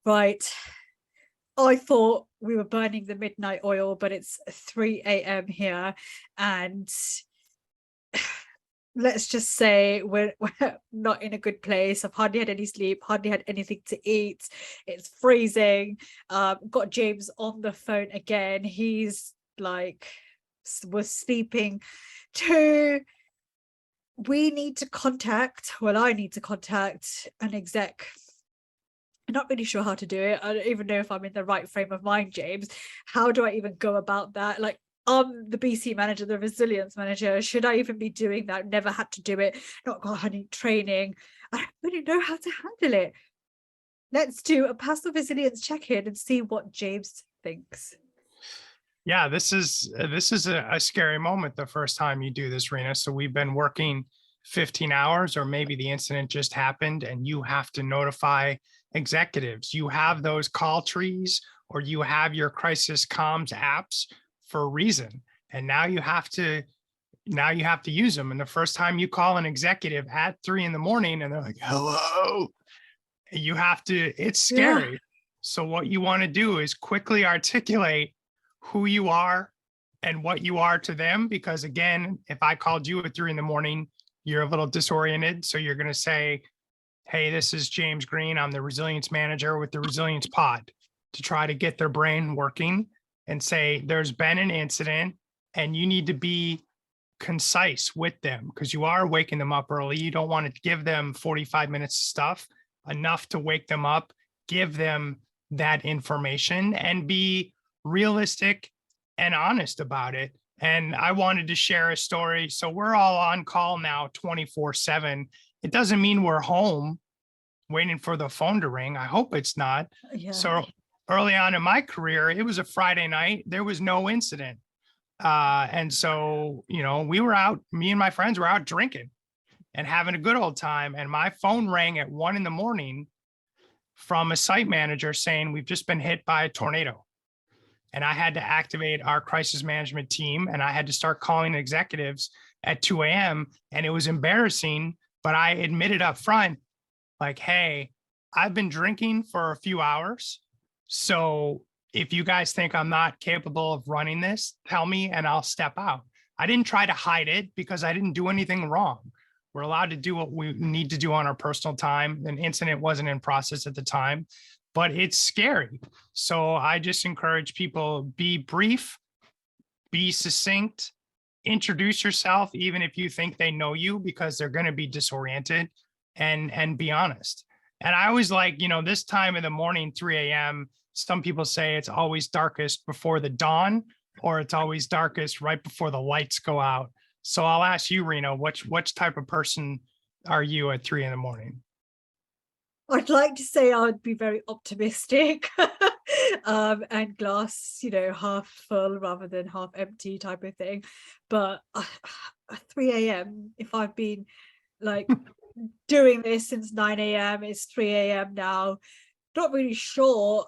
Right. I thought we were burning the midnight oil, but it's 3 a.m. here. And let's just say we're not in a good place. I've hardly had any sleep, hardly had anything to eat. It's freezing. Got James on the phone again. He's like, was sleeping too. We need to contact, well, I need to contact an exec. I'm not really sure how to do it. I don't even know if I'm in the right frame of mind, James. How do I even go about that? Like, I'm the BC manager, the resilience manager. Should I even be doing that? Never had to do it, not got any training. I don't really know how to handle it. Let's do a personal resilience check-in and see what James thinks. Yeah, this is a scary moment the first time you do this, Rina. So we've been working 15 hours, or maybe the incident just happened and you have to notify executives. You have those call trees, or you have your crisis comms apps for a reason. And now you have to use them. And the first time you call an executive at 3 a.m. and they're like, hello, you have to, it's scary. Yeah. So what you want to do is quickly articulate who you are and what you are to them. Because again, if I called you at 3 a.m, you're a little disoriented. So you're going to say, hey, this is James Green. I'm the resilience manager with the resilience pod, to try to get their brain working and say, there's been an incident and you need to be concise with them, because you are waking them up early. You don't want to give them 45 minutes of stuff, enough to wake them up, give them that information and be realistic and honest about it. And I wanted to share a story. So we're all on call now 24/7. It doesn't mean we're home waiting for the phone to ring. I hope it's not. Yeah. So early on in my career, it was a Friday night. There was no incident. And so, we were out, me and my friends were out drinking and having a good old time. And my phone rang at 1 a.m. from a site manager saying, we've just been hit by a tornado. And I had to activate our crisis management team, and I had to start calling executives at 2 a.m. And it was embarrassing, but I admitted up front, like, hey, I've been drinking for a few hours. So if you guys think I'm not capable of running this, tell me and I'll step out. I didn't try to hide it because I didn't do anything wrong. We're allowed to do what we need to do on our personal time. An incident wasn't in process at the time, but it's scary. So I just encourage people, be brief, be succinct, introduce yourself, even if you think they know you, because they're going to be disoriented, and be honest. And I always like, this time of the morning, 3 a.m., some people say it's always darkest before the dawn, or it's always darkest right before the lights go out. So I'll ask you, Rena, which type of person are you at 3 a.m? I'd like to say I'd be very optimistic and glass, half full rather than half empty type of thing. But at 3 a.m., if I've been like doing this since 9 a.m., it's 3 a.m. now, not really sure,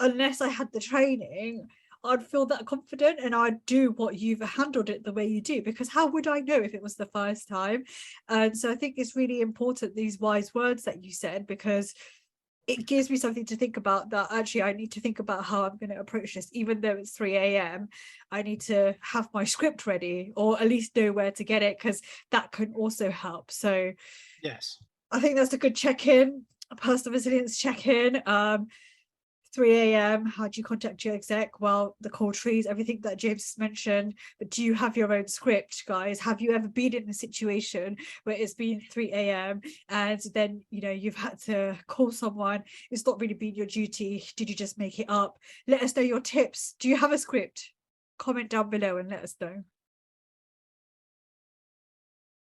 unless I had the training, I'd feel that confident and I'd do what you've handled it the way you do, because how would I know if it was the first time? And so I think it's really important, these wise words that you said, because it gives me something to think about, that actually I need to think about how I'm going to approach this. Even though it's 3 a.m, I need to have my script ready, or at least know where to get it, because that can also help. So Yes, I think that's a good check-in, a personal resilience check-in. 3 a.m, how do you contact your exec? Well, the call trees, everything that James mentioned. But do you have your own script, guys? Have you ever been in a situation where it's been 3 a.m and then you've had to call someone, it's not really been your duty? Did you just make it up? Let us know your tips. Do you have a script? Comment down below and let us know.